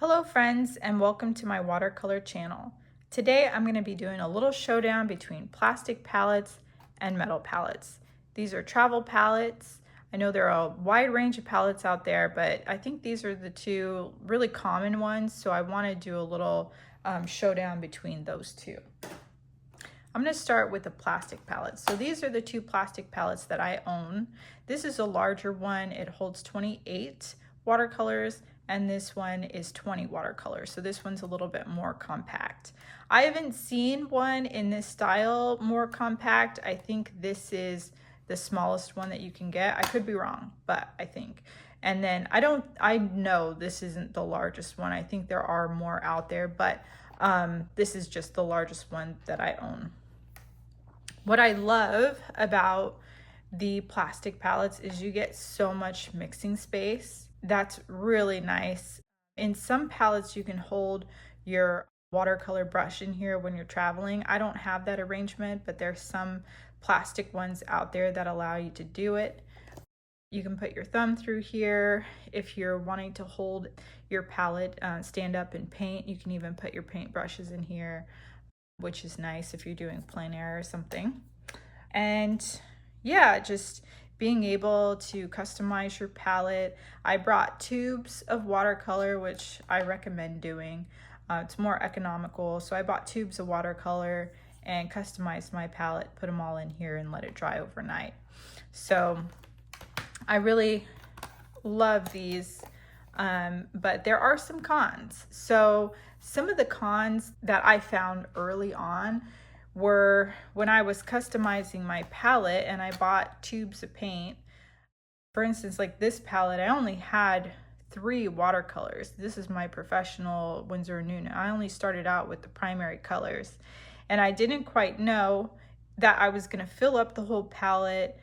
Hello friends and welcome to my watercolor channel. Today I'm going to be doing a little showdown between plastic palettes and metal palettes. These are travel palettes. I know there are a wide range of palettes out there, but I think these are the two really common ones, so I want to do a little showdown between those two. I'm going to start with the plastic palettes. So these are the two plastic palettes that I own. This is a larger one. It holds 28 watercolors, and this one is 20 watercolors. So this one's a little bit more compact. I haven't seen one in this style more compact. I think this is the smallest one that you can get. I could be wrong, but I think. And then I know this isn't the largest one. I think there are more out there, but this is just the largest one that I own. What I love about the plastic palettes is you get so much mixing space. That's really nice. In some palettes, you can hold your watercolor brush in here when you're traveling. I don't have that arrangement, but there's some plastic ones out there that allow you to do it. You can put your thumb through here. If you're wanting to hold your palette, stand up and paint, you can even put your paint brushes in here, which is nice if you're doing plein air or something. And yeah, just being able to customize your palette. I brought tubes of watercolor, which I recommend doing. It's more economical. So I bought tubes of watercolor and customized my palette, put them all in here and let it dry overnight. So I really love these, but there are some cons. So some of the cons that I found early on were when I was customizing my palette and I bought tubes of paint. For instance, like this palette, I only had 3 watercolors. This is my professional Winsor & Newton. I only started out with the primary colors, and I didn't quite know that I was going to fill up the whole palette,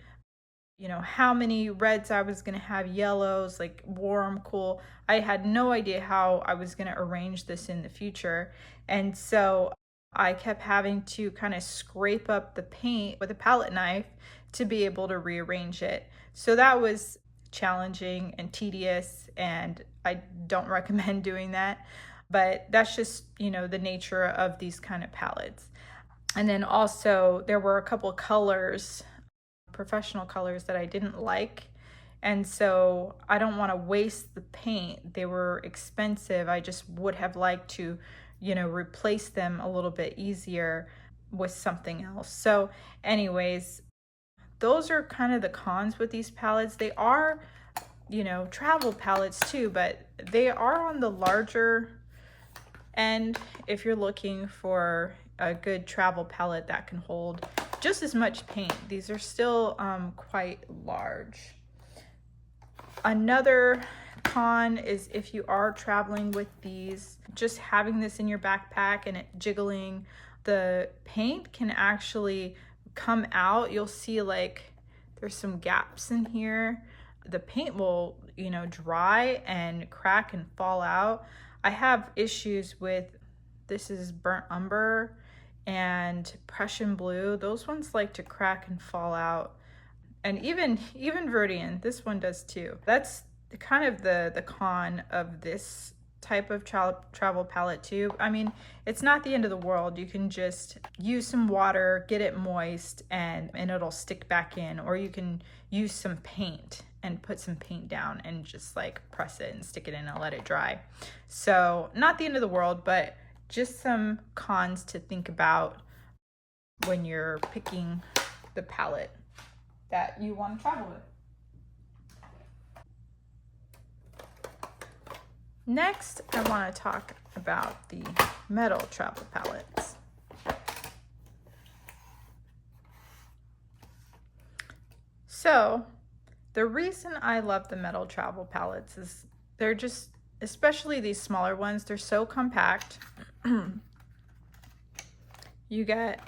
you know, how many reds I was going to have, yellows, like warm, cool. I had no idea how I was going to arrange this in the future. And so I kept having to kind of scrape up the paint with a palette knife to be able to rearrange it. So that was challenging and tedious, and I don't recommend doing that. But that's just, you know, the nature of these kind of palettes. And then also there were a couple colors, professional colors, that I didn't like. And so I don't want to waste the paint. They were expensive. I just would have liked to, you know, replace them a little bit easier with something else. So anyways, those are kind of the cons with these palettes. They are, you know, travel palettes too, but they are on the larger end if you're looking for a good travel palette that can hold just as much paint. These are still quite large. Another con is if you are traveling with these, just having this in your backpack and it jiggling, the paint can actually come out. You'll see like there's some gaps in here. The paint will, you know, dry and crack and fall out. I have issues with, this is burnt umber and Prussian blue. Those ones like to crack and fall out. And even Verdian, this one does too. That's kind of the con of this type of travel palette too. I mean, it's not the end of the world. You can just use some water, get it moist, and it'll stick back in. Or you can use some paint and put some paint down and just like press it and stick it in and let it dry. So not the end of the world, but just some cons to think about when you're picking the palette that you want to travel with. Next, I want to talk about the metal travel palettes. So the reason I love the metal travel palettes is they're just, especially these smaller ones, they're so compact. You get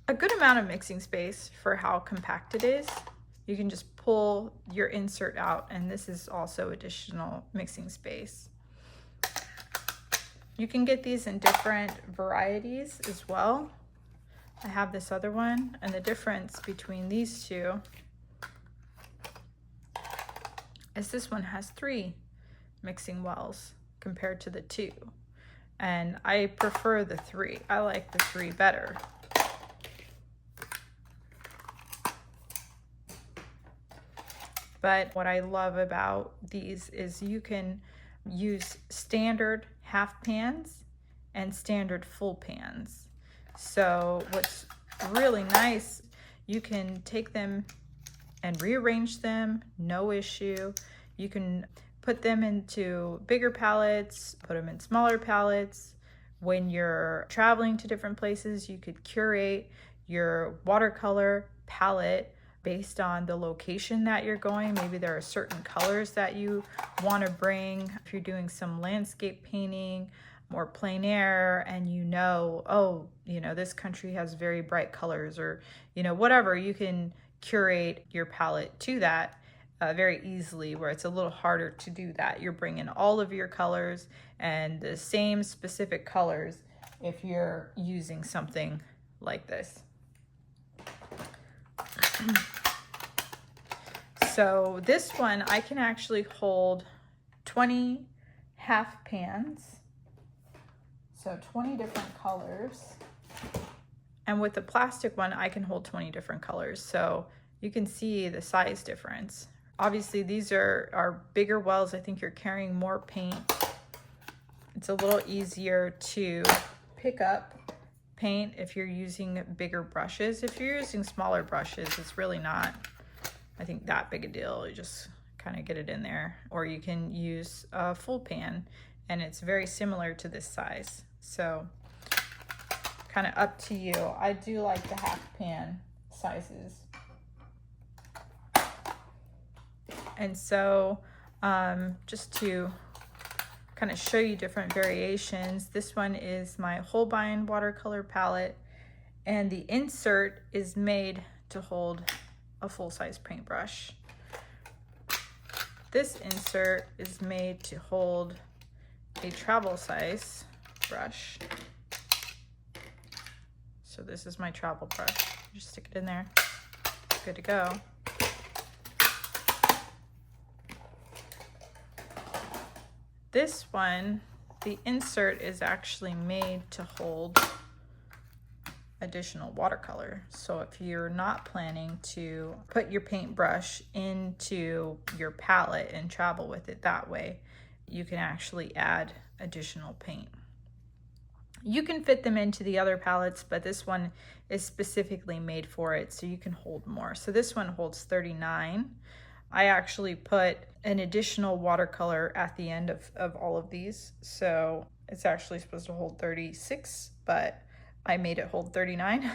a good amount of mixing space for how compact it is. You can just pull your insert out, and this is also additional mixing space. You can get these in different varieties as well. I have this other one, and the difference between these two is this one has 3 mixing wells. compared to the 2. And I prefer the 3. I like the 3 better. But what I love about these is you can use standard half pans and standard full pans. So what's really nice, you can take them and rearrange them, no issue. You can put them into bigger palettes, put them in smaller palettes. When you're traveling to different places, you could curate your watercolor palette based on the location that you're going. Maybe there are certain colors that you want to bring. If you're doing some landscape painting or plein air and oh, this country has very bright colors, or, whatever, you can curate your palette to that very easily, where it's a little harder to do that. You're bringing all of your colors and the same specific colors if you're using something like this. So this one, I can actually hold 20 half pans, so 20 different colors. And with the plastic one, I can hold 20 different colors. So you can see the size difference. Obviously, these are bigger wells. I think you're carrying more paint. It's a little easier to pick up paint if you're using bigger brushes. If you're using smaller brushes, it's really not, I think, that big a deal. You just kind of get it in there. Or you can use a full pan, and it's very similar to this size. So kind of up to you. I do like the half pan sizes. And so just to kind of show you different variations, this one is my Holbein watercolor palette, and the insert is made to hold a full-size paintbrush. This insert is made to hold a travel size brush. So this is my travel brush. Just stick it in there. Good to go. This one, the insert is actually made to hold additional watercolor. So if you're not planning to put your paintbrush into your palette and travel with it that way, you can actually add additional paint. You can fit them into the other palettes, but this one is specifically made for it, so you can hold more. So this one holds 39. I actually put an additional watercolor at the end of all of these. So it's actually supposed to hold 36, but I made it hold 39.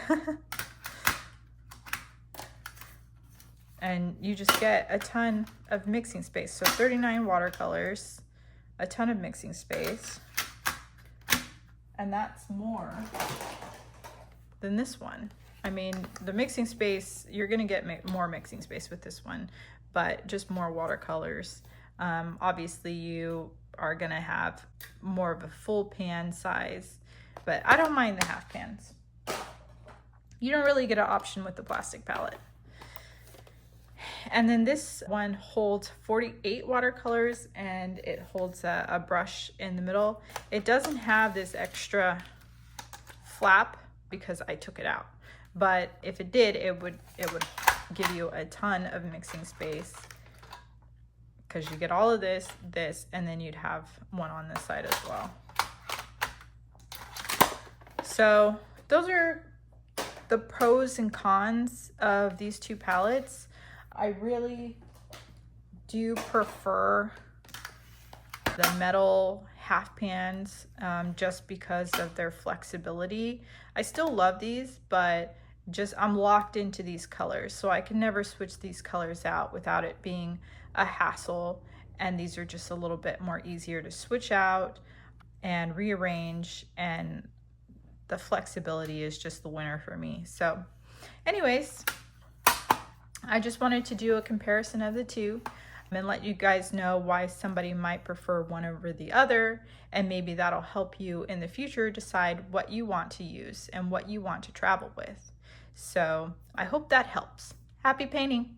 And you just get a ton of mixing space. So 39 watercolors, a ton of mixing space. And that's more than this one. I mean, the mixing space, you're gonna get more mixing space with this one, but just more watercolors. Obviously you are gonna have more of a full pan size, but I don't mind the half pans. You don't really get an option with the plastic palette. And then this one holds 48 watercolors, and it holds a brush in the middle. It doesn't have this extra flap because I took it out, but if it did, it would give you a ton of mixing space, because you get all of this, and then you'd have one on this side as well. So those are the pros and cons of these two palettes. I really do prefer the metal half pans just because of their flexibility. I still love these, but I'm locked into these colors, so I can never switch these colors out without it being a hassle. And these are just a little bit more easier to switch out and rearrange, and the flexibility is just the winner for me. So anyways, I just wanted to do a comparison of the two and let you guys know why somebody might prefer one over the other, and maybe that'll help you in the future decide what you want to use and what you want to travel with. So I hope that helps. Happy painting!